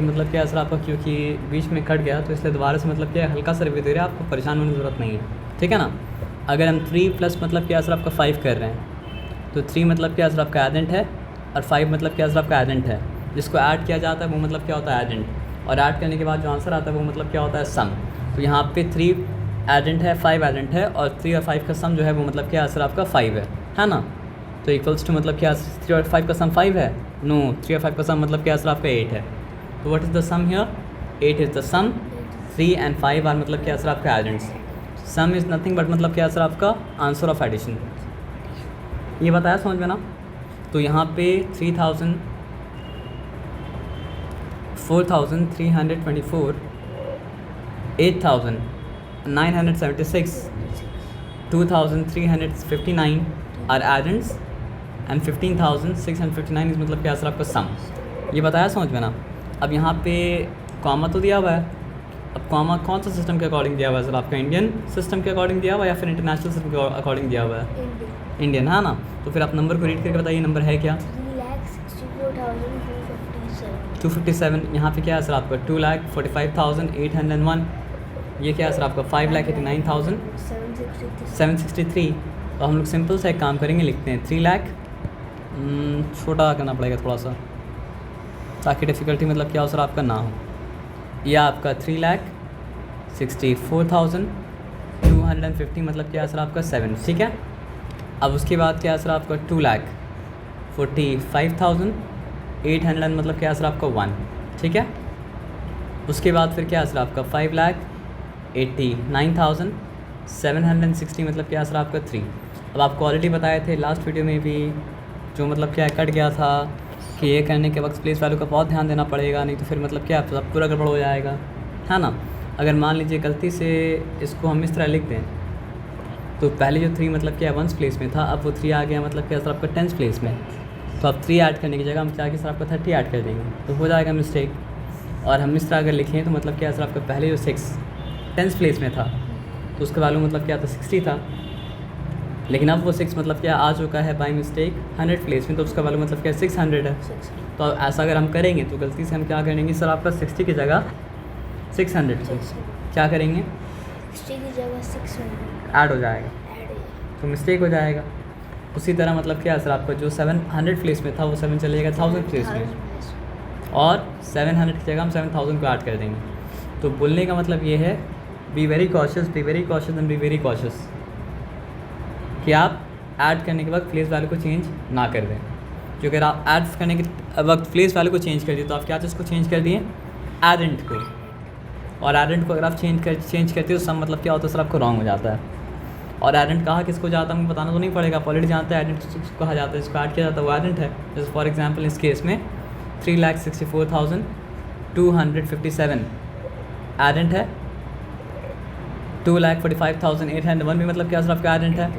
मतलब क्या सर आपका, क्योंकि बीच में कट गया तो इसलिए दोबारा से मतलब क्या हल्का सा रिव्यू दे रहे हैं, आपको परेशान होने की ज़रूरत नहीं है, ठीक है ना। अगर हम 3 प्लस मतलब क्या सर आपका 5 कर रहे हैं, तो 3 मतलब क्या सर आपका एडेंट है, और 5 मतलब क्या सर आपका एडेंट है। जिसको ऐड किया जाता है वो मतलब क्या होता है एडेंट, और ऐड करने के बाद जो आंसर आता है वो मतलब क्या होता है सम। तो यहाँ पे 3 एडेंट है, 5 एडेंट है, और 3 और 5 का सम जो है वो मतलब क्या सर आपका 5 है ना। तो इक्वल्स टू मतलब क्या 3 और 5 का सम 5 है, नो 3 और 5 का सम मतलब क्या सर आपका 8 है। तो what is the sum here, 8 is the sum, 3 and 5 are मतलब क्या सर आपका addends. Sum is nothing but मतलब क्या सर आपका आंसर ऑफ एडिशन। ये बताया समझ में ना। तो यहाँ पे 3000, 4324, 8976, 2359 आर एडेंट्स एंड 15659 इज मतलब क्या सर आपका सम। ये बताया समझ में ना। अब यहाँ पे कॉमा तो दिया हुआ है, अब कॉमा कौन सा सिस्टम के अकॉर्डिंग दिया हुआ है सर आपका, इंडियन सिस्टम के अकॉर्डिंग दिया हुआ है या फिर इंटरनेशनल सिस्टम के अकॉर्डिंग दिया हुआ है, इंडियन है ना। तो फिर आप नंबर को रीड करके बताइए, नंबर है क्या 257। यहाँ पे क्या है सर आपका 2,45,801। ये क्या है सर आपका 5,89,763। तो हम लोग सिंपल सा एक काम करेंगे, लिखते हैं 3 लाख, छोटा करना पड़ेगा थोड़ा सा ताकि डिफ़िकल्टी मतलब क्या हो सर आपका ना हो। यह आपका 3,64,250 मतलब क्या है सर आपका 7, ठीक है। अब उसके बाद क्या है सर आपका 2,45,800 मतलब क्या है सर आपका 1, ठीक है। उसके बाद फिर क्या है सर आपका 5,89,760 मतलब क्या है सर आपका 3। अब आपको ऑलरेडी बताए थे लास्ट वीडियो में भी, जो मतलब क्या कट गया था कि ये करने के वक्त प्लेस वैल्यू का बहुत ध्यान देना पड़ेगा, नहीं तो फिर मतलब क्या सब पूरा गड़बड़ हो जाएगा, है ना। अगर मान लीजिए गलती से इसको हम इस तरह लिख दें, तो पहले जो 3 मतलब क्या 1 प्लेस में था, अब वो 3 आ गया मतलब क्या सर आपका 10 प्लेस में। तो अब 3 ऐड करने की जगह हम क्या कि सर आपका 30 ऐड कर देंगे, तो हो जाएगा मिस्टेक। और हम इस तरह अगर लिखें तो मतलब क्या सर आपका पहले जो 6 10 प्लेस में था, तो उसका वैल्यू मतलब क्या था 60 था, लेकिन अब वो 6 मतलब क्या आ चुका है बाई मिस्टेक 100 प्लेस में, तो उसका वैल्यू मतलब क्या 600 है। तो ऐसा अगर हम करेंगे तो गलती से हम क्या करेंगे सर आपका 60 की जगह 600 क्या करेंगे, 60 की जगह 600 ऐड हो जाएगा, तो मिस्टेक हो जाएगा। उसी तरह मतलब क्या सर आपका जो 700 प्लेस में था वो 7 चलेगा 1000 प्लेस में, और 700 की जगह हम 7000 को ऐड कर देंगे। तो बोलने का मतलब ये है be very cautious, be very cautious and be very cautious, कि आप ऐड करने के वक्त प्लेस वैल्यू को चेंज ना कर दें। क्योंकि अगर आप ऐड करने के वक्त प्लेस वैल्यू को चेंज कर दिए तो आप क्या चीज़ को चेंज कर दिए, एडेंट को। और एडेंट को अगर आप चेंज करते हो तो सम मतलब क्या होता है सर आपको रॉन्ग हो जाता है। और एडेंट कहा किसको जाता है मुझे बताना तो नहीं पड़ेगा, आप ऑलरेडी जानते हैं एडेंट किसको कहा जाता है, जिसको ऐड किया जाता है वो एडेंट है। जैसे फॉर एग्जांपल इस केस में 3,64,257 एडेंट है, 2,45,801 भी मतलब क्या सर आपका एडेंट है,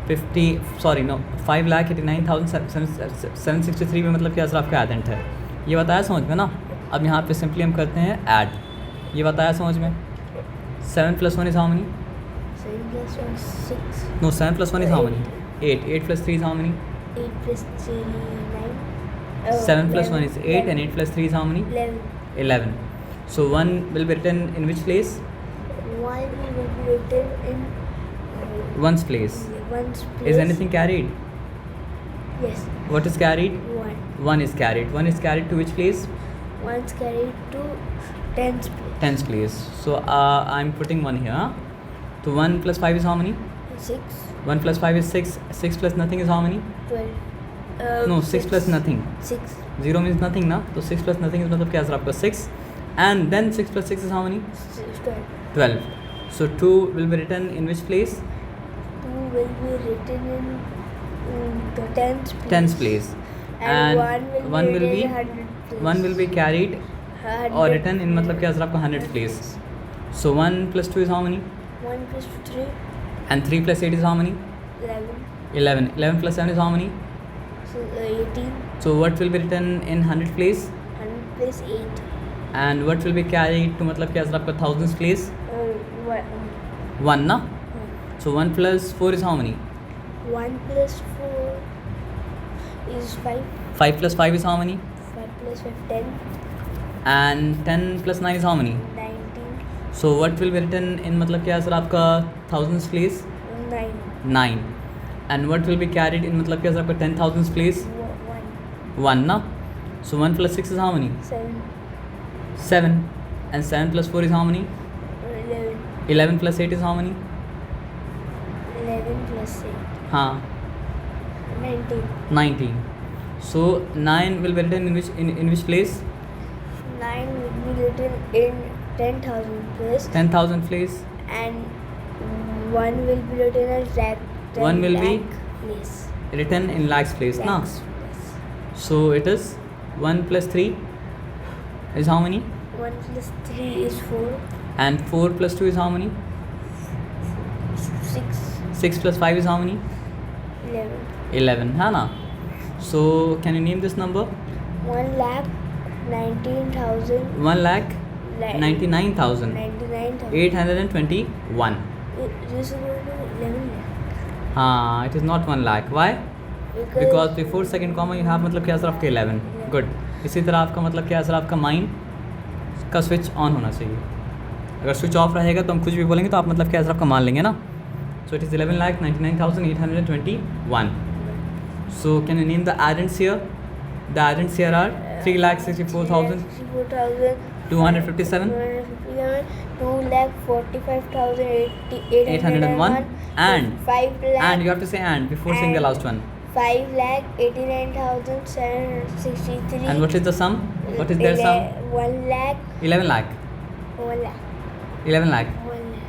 5,89,763 में मतलब क्या सर आपका एडेंट है। ये बताया समझ में ना। अब यहाँ पे सिंपली हम करते हैं ऐड, ये बताया समझ में। 7 + 1 is how many, 7 + 1 6, no 7 + 1 is how many, 8 + 3 is how many, 8 + 3 9, 7 + 1 is 8 and 8 + 3 is how many, 11. So 1 will be written in which place, 1 will be written in 1's place. 1's place. Is anything carried, Yes, what is carried, 1. 1 is carried. 1 is carried to which place, 1's carried to 10's place. 10th place. So I'm putting 1 here. So 1 + 5 is how many, 6, 1 + 5 is 6, 6 + nothing is how many, 12. no 6 + nothing, 6, 0 means nothing ना, तो 6 + nothing is मतलब क्या sir आपका 6, and then 6 + 6 is how many, 12. 12. So 2 will be written in which place, 2 will be written in the 10's place. 10th place. And 1 will be be 100 place. 1 will be carried 100 or written in मतलब क्या sir आपका 100th place. So 1 + 2 is how many, 1 + 3, and 3 + 8 is how many, 11. 11. 11 + 7 is how many. So 18. So what will be written in 100th place, 100 plus 8. and what will be carried to मतलब क्या sir आपका 1000th place, 1 ना. So 1 + 4 is how many, 1 plus 4 is 5. 5 + 5 is how many, 5 plus 5, 10. and 10 plus 9 is how many? 19. So what will be written in मतलब क्या sir आपका thousands place? 9. 9. And what will be carried in मतलब क्या sir आपका 10,000s place? 1. 1 ना. So 1 plus 6 is how many? 7. 7. And 7 plus 4 is how many? 11. 11 plus 8 is how many? 11 plus 8. हाँ 19. 19. So 9 will be written in which place? 9 will be written in 10,000 place. 10,000 place. And 1 will be written as lakh. 1 will be lakh place. written in lakhs place ना. Lakhs place. So it is 1 plus 3 is how many? 1 plus 3 is 4. And 4 plus 2 is how many? 6. 6 plus 5 is how many? 11. 11 है ना. So can you name this number? 1 lakh 19,000. 1 lakh 99,000 99,000. 821. This is going to 11 lakh. हाँ, it is not 1 lakh. Why? Because before second comma you have मतलब क्या sir आपका 11. Good. इसी तरह आपका मतलब क्या सर आपका माइंड का स्विच ऑन होना चाहिए. अगर स्विच ऑफ रहेगा तो हम कुछ भी बोलेंगे तो आप मतलब क्या सर आपका मान लेंगे ना. So it is 11,99,821. So can you name the addends here? The addends here are 3,64,257, 2,45,801 and 5 lakh. and you have to say and before saying the last one. 5,89,763. And what is the sum? What is their sum? 1 lakh. 11 lakh. 1 lakh. 11 lakh. 1 lakh.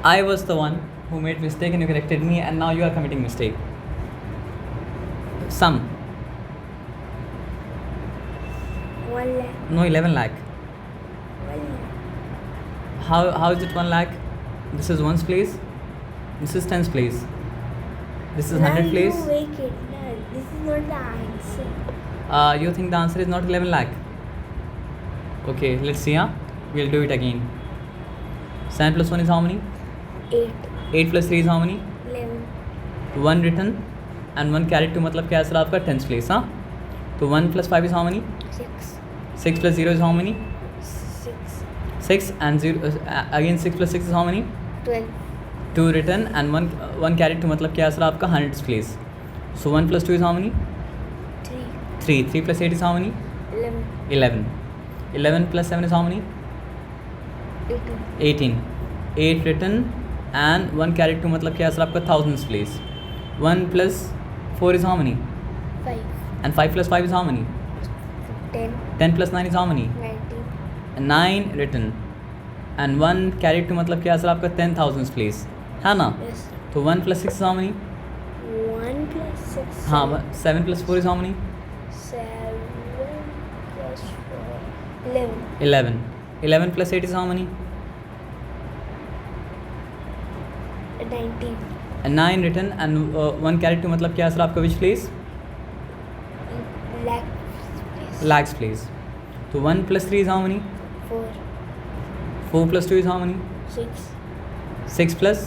I was the one who made mistake and you corrected me, and now you are committing mistake. Sum. 1 lakh. No, 11 lakh. 1 lakh. How is it 1 lakh? This is ones place. This is tens place. This is 100 place. Now you make it. No, this is not the answer. You think the answer is not 11 lakh? Okay, let's see. We'll do it again. 7 plus 1 is how many? 8. 8 plus 3 is how many? 11. 1 written and 1 carried to मतलब क्या है sir आपका tens place. हाँ, तो 1 plus 5 is how many? 6. 6 plus 0 is how many? 6. 6 and 0 again 6 plus 6 is how many? 12. 2 written and 1 carried to मतलब क्या है sir आपका hundreds place. So 1 plus 2 is how many? 3. 3. 3 plus 8 is how many? 11. 11. 11 plus 7 is how many? 18. 18. 8 written and 1 carried to मतलब क्या है sir आपका thousands place. 1 plus 4 is how many? 5. And 5 plus 5 is how many? 10. 10 plus 9 is how many? 19. And 9 written and 1 carried to मतलब क्या है sir आपका 10,000s place. है ना. Yes. तो 1 plus 6 is how many? 1 plus 6. हाँ, 7 plus 4 is how many? 7 plus 4. 11. 11. 11 plus 8 is how many? 19. And 9 written and 1 carried to मतलब क्या है सर आपका which place? Lakh. Lakhs place. तो 1 plus 3 is how many? 4. 4 plus 2 is how many? 6. 6 plus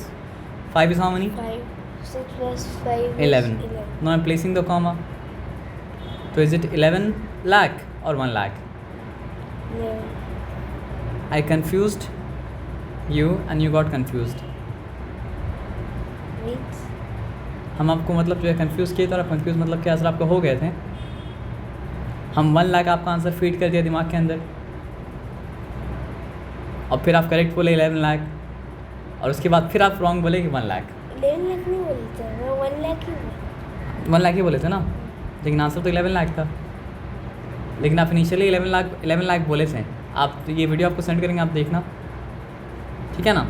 5 is how many? 5. 6 plus 5 is 11. 11. Now I'm placing the comma. So is it 11 lakh or 1 lakh? 11. I confused you and you got confused. Means हम आपको मतलब जो है confuse किए थे और आप confuse मतलब क्या सर आपको हो गए थे. हम 1 लाख आपका आंसर फीड कर दिया दिमाग के अंदर और फिर आप करेक्ट बोले 11 लाख और उसके बाद फिर आप रॉन्ग बोले कि 1 लाख. 11 lakh नहीं बोलते मैं 1 lakh ही बोलता 1 लाख ही बोले थे ना, लेकिन आंसर तो 11 लाख था. लेकिन आप इनिशियली 11 लाख बोले थे. आप ये वीडियो आपको सेंड करेंगे, आप देखना, ठीक है ना.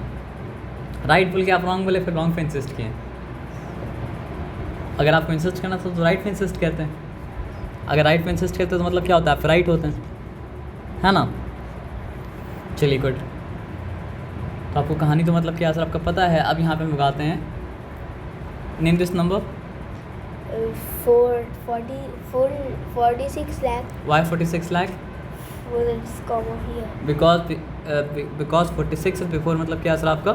राइट बोल के आप रॉन्ग बोले, फिर रॉन्ग पे इंसिस्ट किए. अगर आपको इंसिस्ट करना था तो राइट पे इंसिस्ट करते हैं. अगर राइट पे इंसिस्ट करते हैं तो मतलब क्या होता है, आप राइट होते हैं, है ना. चलिए गुड. तो आपको कहानी तो मतलब क्या सर आपका पता है. अब यहाँ पे हम उगाते हैं. Name this number. 46 lakh. Why 46 lakh? For this comma here. Because 46 is before मतलब क्या सर आपका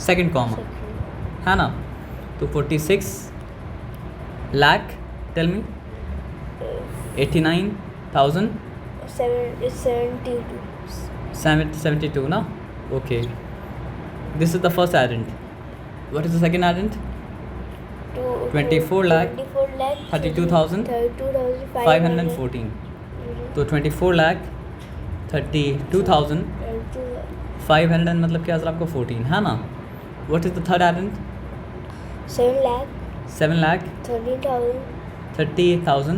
सेकंड कॉमा, Second. है ना. तो 46 lakh. Tell me. 89,000 72. 72 ना. Okay, this is the first addend. What is the second addend? 24 lakh 32,514. तो 24 लाख 32,500 मतलब क्या सर आपको 14 है ना. What is the third addend? 7 lakh 7 lakh 30,000 30,000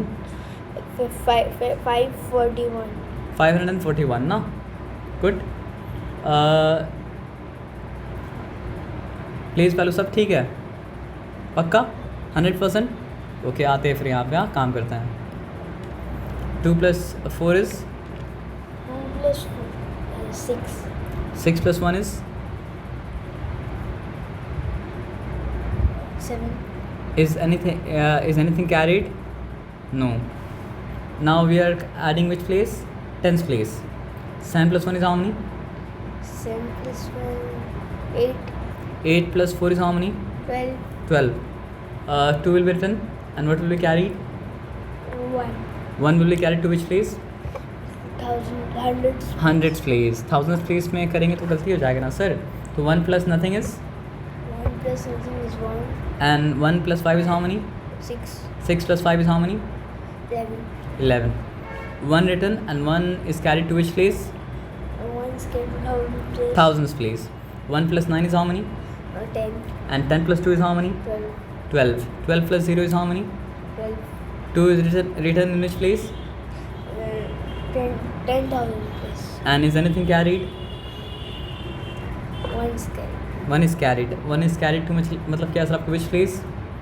541. 541 ना. गुड. प्लेस वैल्यू सब ठीक है पक्का 100%. ओके, आते हैं फिर यहाँ पे काम करते हैं. 2 + 4 is 2 plus 4 6. 6 + 1 is 7. is anything carried? No. Now we are adding which place? Tens place. 7 + 1 is how many? 7 plus 1 8. 8 + 4 is how many? 12. 12. 2 will be written and what will be carried? 1. 1 will be carried to which place? 1000 hundreds. Hundreds place. Thousands place में करेंगे तो गलती हो जाएगा ना sir. तो 1 + nothing is 1 plus something is 1. and 1 + 5 is how many? 6. 6 + 5 is how many? 11. 11. 1 written and 1 is carried to which place? And 1 is carried to 1000 place. Thousands place. 1 + 9 is how many? 10. And 10 + 2 is how many? 12. 12. 12 + 0 is how many? 12. 2 is written in which place? 10,000 place. And is anything carried? 1 is carried. 1 is carried. 1 is carried to मतलब क्या sir आपको which place?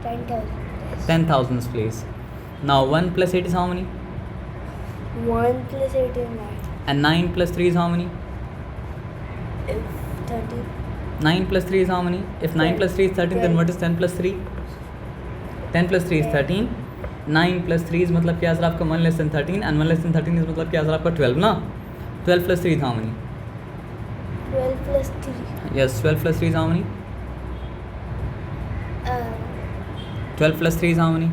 10,000 place. 10,000 place. Now 1 + 8 is how many? 1 plus 8 is 9. And 9 + 3 is how many? 30. 9 + 3 is how many? If 9 + 3 is 13, then what is 10 + 3? 10 + 3 is 13. 9 + 3 is मतलब क्या sir आपका 1 less than 13 and 1 less than 13 is मतलब क्या sir आपका 12 ना. 12 + 3 is how many? 12 plus 3. Yes, 12 + 3 is how many? 12 + 3 is how many?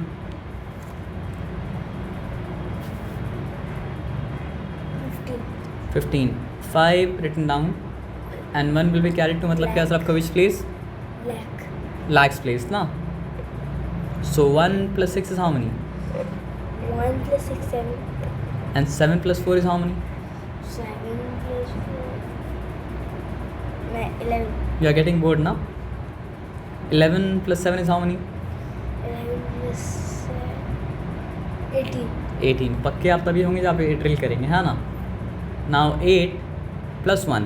15. 5 written down and 1 will be carried to मतलब क्या sir आपका which place? Lakh. Lakhs place ना. So 1 + 6 is how many? 1 plus 6 7. And 7 + 4 is how many? 7 plus 4 11. You are getting bored now. 11 + 7 is how many? 11 plus 18. 18. पक्के आप तभी होंगे जब आप ड्रिल करेंगे है ना. Now 8 + 1.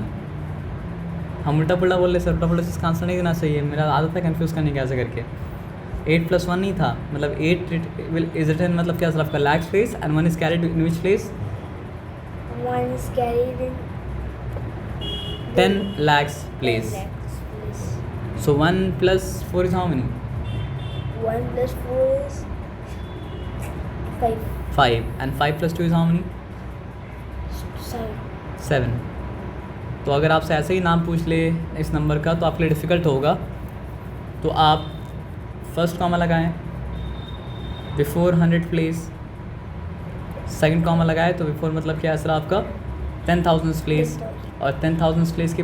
हम उल्टा पुल्टा बोल रहे सर. उल्टा पुल्टा इसका आंसर नहीं देना चाहिए. मेरा आदत है कंफ्यूज करने की ऐसे करके. 8 + 1 नहीं था मतलब 8 is written मतलब क्या सर आपका lakhs place and 1 is carried in which place? 1 is carried in 10 lakhs place. 10 lakhs place. So 1 + 4 is how many? 1 plus 4 is 5. 5. And 5 + 2 is how many? 7. 7. तो अगर आपसे ऐसे ही नाम पूछ ले इस नंबर का तो आपके लिए डिफ़िकल्ट होगा. तो आप फर्स्ट कॉमा लगाएं बिफोर 100 प्लेस. सेकंड कॉमा लगाएं तो बिफोर मतलब क्या है सर आपका 10,000 प्लेस. और 10,000 प्लेस के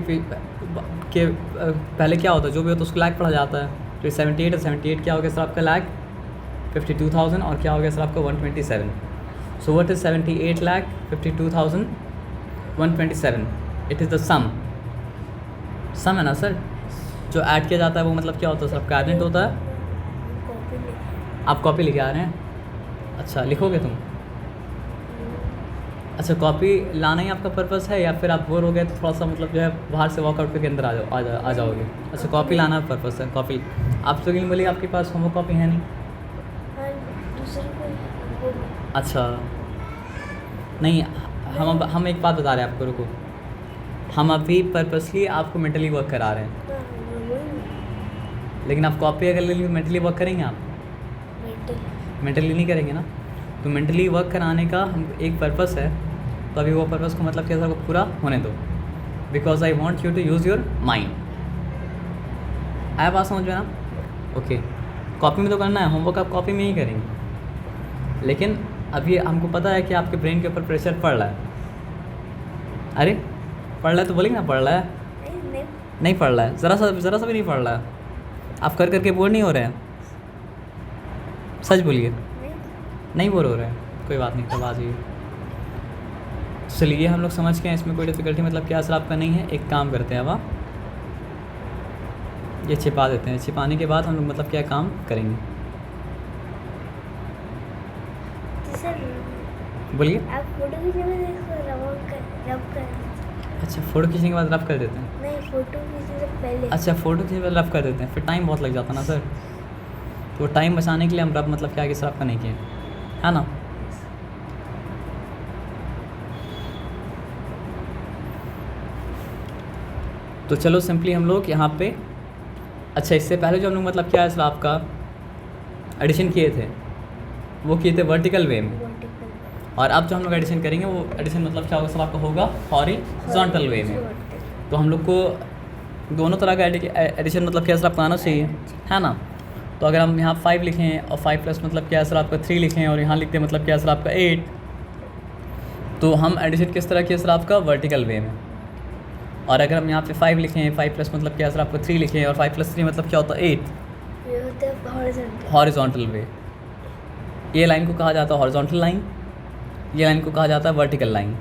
पहले क्या होता है जो भी होता है उसको लाख पढ़ा जाता है. तो 78 है. 78 क्या हो गया सर आपका लाख 52,000 और क्या हो गया सर आपका 127. So what is 78 lakh 52,127? It is the sum है ना सर. जो ऐड किया जाता है वो मतलब क्या होता है सर आपका एडेंट होता है. Copy लिखा. आप कॉपी लिखे आ रहे हैं. अच्छा लिखोगे तुम. अच्छा कॉपी लाना ही आपका पर्पस है या फिर आप बोर हो गए तो थोड़ा सा मतलब जो है बाहर से वॉकआउट करके अंदर आ जाओगे. अच्छा कॉपी लाना पर्पस है. कॉपी आप लोग बोलिए आपके पास होमवर्क कॉपी है नहीं. हाँ दूसरे को अच्छा नहीं हम एक बात बता रहे हैं आपको. रुको हम अभी पर्पसली आपको मेंटली वर्क करा रहे हैं. लेकिन आप कॉपी अगर ले लेंगे मेंटली वर्क करेंगे आप. मेंटली नहीं करेंगे ना. तो मेंटली वर्क कराने का हम एक पर्पस है. तो अभी वो पर्पस को मतलब क्या सर को पूरा होने दो. Because I want you to use your mind. आया बात समझ में ना. ओके कॉपी में तो करना है. होमवर्क आप कॉपी में ही करेंगे लेकिन अभी हमको पता है कि आपके ब्रेन के ऊपर प्रेशर पड़ रहा है। अरे पड़ रहा है तो बोलेंगे ना पड़ रहा है। नहीं नहीं पड़ रहा है, ज़रा सा भी नहीं पड़ रहा है। आप कर करके बोर नहीं हो रहे हैं? सच बोलिए, नहीं नहीं बोर हो रहे हैं? कोई बात नहीं, तब आ जाइए। चलिए हम लोग समझ गए, इसमें कोई डिफ़िकल्टी मतलब क्या असर आपका नहीं है। एक काम करते हैं, अब आप ये छिपा देते हैं। छिपाने के बाद हम लोग मतलब क्या काम करेंगे, तो सर बोलिए। आप फोटो खींचने में देखो रब कर अच्छा, फ़ोटो खींचने के बाद रब कर देते हैं। नहीं, फोटो खींचने से पहले। अच्छा, फ़ोटो खींचने के बाद रब कर देते हैं, फिर टाइम बहुत लग जाता ना सर। तो टाइम बचाने के लिए हम रब मतलब क्या कि सर आपका नहीं किए, है ना। तो चलो सिंपली हम लोग यहाँ पे, अच्छा इससे पहले जो हम लोग मतलब क्या है सर आपका एडिशन किए थे, वो किए थे वर्टिकल वे में। वर्टिकल और अब जो हम लोग एडिशन करेंगे वो एडिशन मतलब क्या होगा सर आपका, होगा हॉरिजॉन्टल वे में। तो हम लोग को दोनों तरह का एडिशन मतलब क्या सर आपका आना चाहिए, है ना। तो अगर हम यहाँ 5 लिखें और 5 प्लस मतलब क्या सर आपका 3 लिखें और यहाँ लिखते हैं मतलब क्या सर आपका 8, तो हम एडिशन किस तरह किया सर आपका वर्टिकल वे में। और अगर हम यहाँ पे 5 लिखें, 5 प्लस मतलब क्या सर आपका 3 लिखें और 5 प्लस 3 मतलब क्या होता है 8, ये होता है हॉरिजॉन्टल। हॉरिजॉन्टल वे। ये लाइन को कहा जाता है हॉरिजॉन्टल लाइन, ये लाइन को कहा जाता है वर्टिकल लाइन।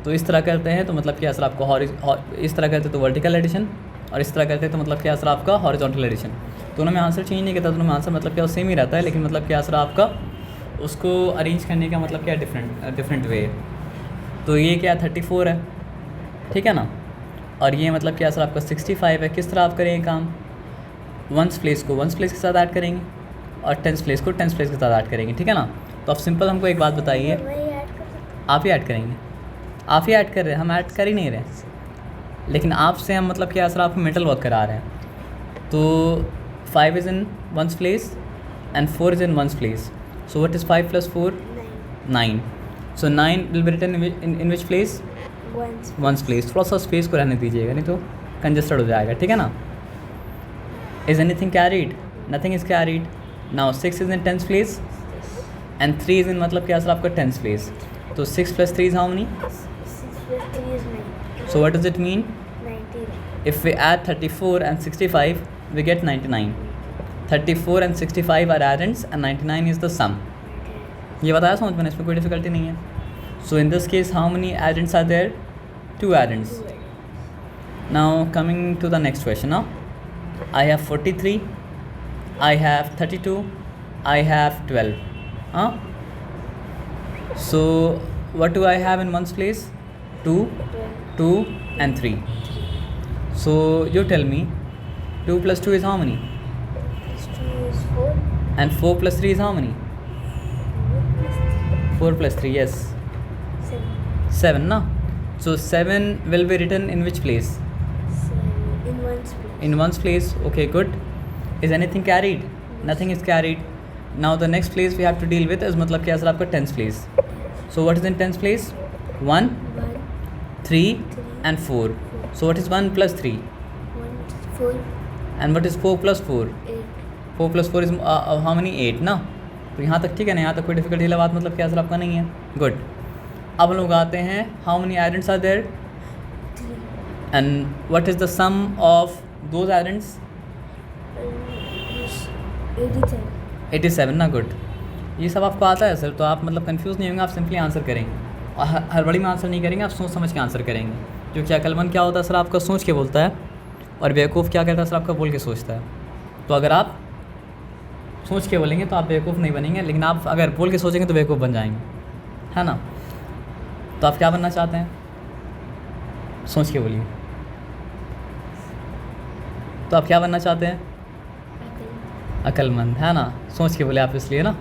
तो इस तरह करते हैं तो मतलब क्या सर आपका इस तरह करते हैं तो वर्टिकल एडिशन, और इस तरह करते हैं तो मतलब क्या सर आपका हॉरिजॉन्टल एडिशन। दोनों में आंसर चेंज नहीं करता, दोनों में आंसर मतलब क्या सेम ही रहता है, लेकिन मतलब क्या सर आपका उसको अरेंज करने का मतलब क्या डिफरेंट वे है। तो ये क्या 34 है, ठीक है ना। और ये मतलब क्या सर आपका 65 है। किस तरह आप करेंगे काम, वंस प्लेस को वंस प्लेस के साथ ऐड करेंगे और टेंस प्लेस को टेंस प्लेस के साथ ऐड करेंगे, ठीक है ना। तो आप सिंपल हमको एक बात बताइए, मैं ये ऐड कर सकता आप ही ऐड करेंगे, आप ही ऐड कर रहे हैं, हम ऐड कर ही नहीं रहे। लेकिन आपसे हम मतलब क्या सर आपको मेंटल वर्क करा रहे हैं। तो 5 is in ones place and 4 is in ones place. So what is 5 plus 4? हूँ? नहीं 9. So 9 will be written in which place? Ones ones place. थोड़ा सा स्पेस को रहने दीजिएगा, नहीं तो कंजस्टेड हो जाएगा, ठीक है ना। Is anything carried? Nothing is carried. Now 6 is in tens place and 3 is in मतलब क्या सर आपका टेंस प्लेस। तो 6 plus 3 is how many? 6 plus 3 is 9. So what does it mean? 19. If we add 34 and 65, we get 99. 34 and 65 are addends and 99 is the sum. ये बताया समझ में, इसमें कोई डिफिकल्टी नहीं है। So in this case, how many addends are there? 2 addends. Now coming to the next question. Now I have 43, I have 32, I have 12. Huh? So what do I have in ones place? 2, 2 and 3. So you tell me, 2 plus 2 is how many? Plus 2 is 4. And 4 plus 3 is how many? 4 plus 3, yes. 7. 7, na? So 7 will be written in which place? 7 in ones place. In ones place. Okay, good. Is anything carried? Nothing is carried. Now the next place we have to deal with is मतलब क्या sir आपका tens place. So what is in tens place? 1, 1, 3 and 4. So what is 1 plus 3? 1, 4, And what is 4 plus 4? 8. 4 plus 4 is how many? 8 ना। तो यहाँ तक ठीक है ना, यहाँ तक कोई डिफिकल्टी वाला बात मतलब क्या सर आपका नहीं है। गुड। अब हम लोग आते हैं, how many idents are there 3. And what is the sum of those idents? 87. 87 ना। गुड। ये सब आपको आता है सर, तो आप मतलब कंफ्यूज नहीं होंगे, आप सिंपली आंसर करेंगे और हड़बड़ी में आंसर नहीं करेंगे, आप सोच समझ के आंसर करेंगे। क्योंकि अक्लमंद क्या होता है सर आपका, सोच के बोलता है, और बेवकूफ़ क्या कहता है सर आपका, बोल के सोचता है। तो अगर आप सोच के बोलेंगे तो आप बेवकूफ़ नहीं बनेंगे, लेकिन आप अगर बोल के सोचेंगे तो बेवकूफ़ बन जाएंगे, है ना। तो आप क्या बनना चाहते हैं? सोच के बोलिए। तो आप क्या बनना चाहते हैं? अक्लमंद, है ना। सोच के बोले आप इसलिए ना।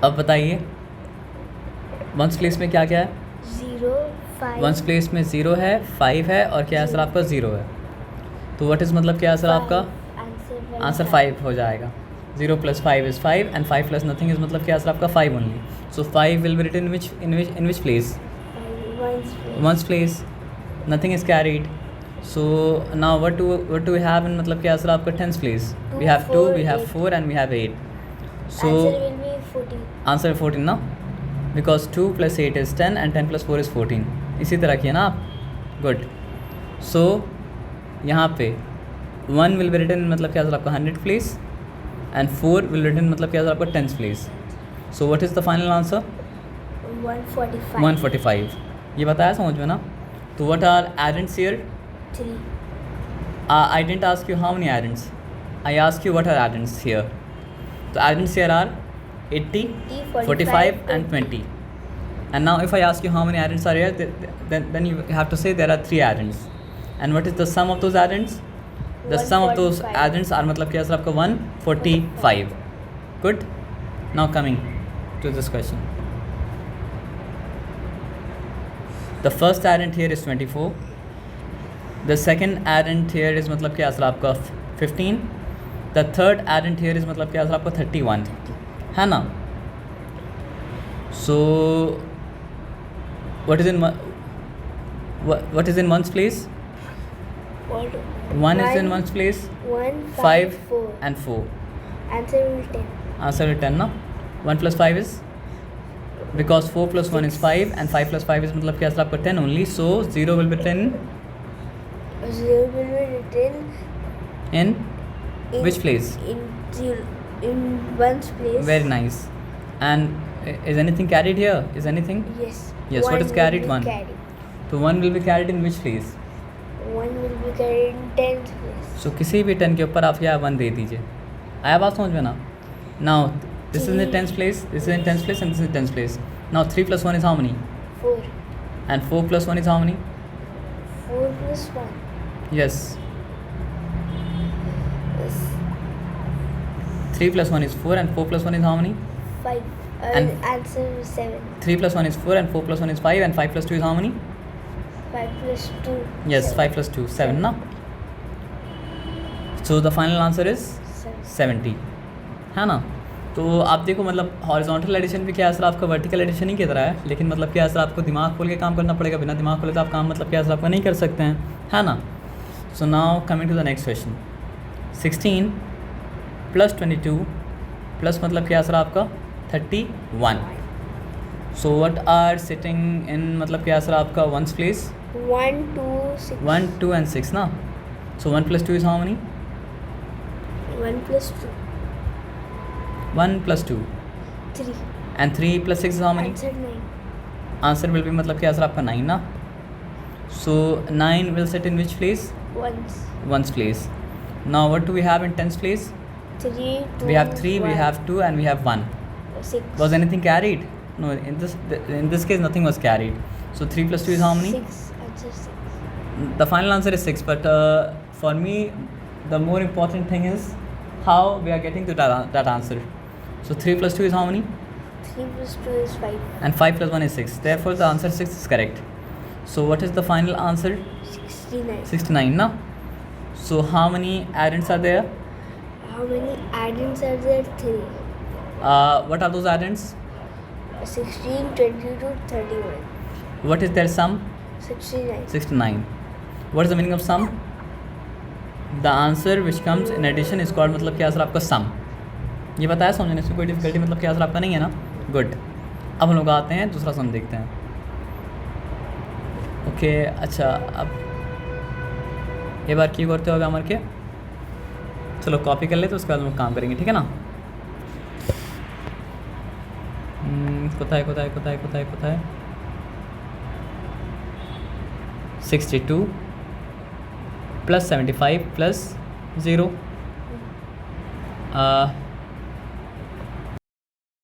अब बताइए वंस प्लेस में क्या क्या है? 0, 5. वंस प्लेस में 0 है, 5 है और क्या है सर आपका 0 है। तो व्हाट इज़ मतलब क्या है सर आपका? आंसर 5 हो जाएगा। 0 plus 5 is 5 and 5 plus nothing is मतलब क्या है सर आपका 5 only. So 5 will be written in which place? Ones place. Nothing is carried. So now what do we have in मतलब क्या है सर आपका tens place? We have 2, we have 4 and we have 8. So Answer will be 14. Answer 14 ना, because 2 + 8 is 10 and 10 + 4 is 14. इसी तरह किया ना आप. गुड. सो यहाँ पे 1 विल बी रिटन मतलब क्या सर आपका 100 प्लेस एंड 4 विल रिटन मतलब क्या सर आपका 10 place. So what is the final answer? 145. 145. ये बताया समझ में ना. तो what are addends here? 3. I didn't ask you how many addends. I asked you what are addends here. So addends here are 80, 45 and 20. And now if I ask you how many addends are here, then you have to say there are 3 addends. And what is the sum of those addends? The sum of those 145. addends are मतलब क्या sir आपका 145. Good. Now coming to this question. The first addend here is 24. The second addend here is मतलब क्या sir आपका 15. The third addend here is मतलब क्या sir आपका 31 है ना. So what is in what is in ones place? 1 is in ones place, 1, 5 5, 4. and 4. Answer will 10. Answer is 10 ना. 1 + 5 is, because 4 + 1 is 5 and 5 + 5 is मतलब क्या सर आपका 10 only. So 0 will be 10 0 will be written in in which place? In ones place. Very nice. And is anything carried here? Is anything? Yes. Yes, what is will carried? be 1. Carried. तो 1 will be carried in which place? 1 will be carried in 10th place. So किसी भी 10 के ऊपर आप यहाँ 1 दे दीजिए. आया बात समझ में ना. Now this is in 10th place, this is in 10th place and this is in 10th place. Now 3 + 1 is how many? 4. And 4 + 1 is how many? 4 plus 1 Yes. is 3 + 1 is 4 and 4 + 1 is how many? 5. And- Answer is 7. 3 + 1 is 4 and 4 + 1 is 5 and 5 + 2 is how many? 5 plus 2. Yes, 5 + 2, 7 ना. So the final answer is 7. 70 है ना. तो आप देखो मतलब horizontal addition भी क्या sir आपका वर्टिकल एडिशन ही की तरह है, लेकिन मतलब क्या सर आपको दिमाग खोल के काम करना पड़ेगा. बिना दिमाग खोले तो आप काम मतलब क्या सर आपका नहीं कर सकते हैं, है ना. So now coming to the next question. 16 + 22 plus मतलब क्या सर आपका 31. So what are sitting in मतलब क्या सर आपका वंस प्लेस? 1, 2, 6. 1, 2 and 6 ना. So 1 + 2 is how many? 1 plus 2. 1 + 2 3. and 3 + 6 is how many? Answer 9. Answer will be मतलब क्या sir आपका 9 ना. So 9 will sit in which place? Ones. Ones place. Now what do we have in tens place? 3, 2. We have 3, we 1. have 2 and we have 1. 6. Was anything carried? No, in this case nothing was carried. So 3 + 2 is how many? 6. Answer 6. The final answer is 6, but for me the more important thing is how we are getting to that answer. So 3 + 2 is how many? 3 plus 2 is 5. And 5 + 1 is 6. Therefore the answer 6 is correct. So what is the final answer? 69. 69 now. So how many addends are there? How many addends are there? 3. What are those addends? 16, 22, 31. What is their sum? 69. 69. What is the meaning of sum? The answer which comes in addition is called मतलब क्या sir आपका sum. ये बताया समझने से कोई difficulty मतलब क्या सर आपका नहीं है ना. गुड. अब हम लोग आते हैं दूसरा सम देखते हैं. ओके अच्छा अब ये बार की करते हो हमारे के. चलो कॉपी कर ले तो उसके बाद हम लोग काम करेंगे, ठीक है ना. कोথায় 62 + 75 + 0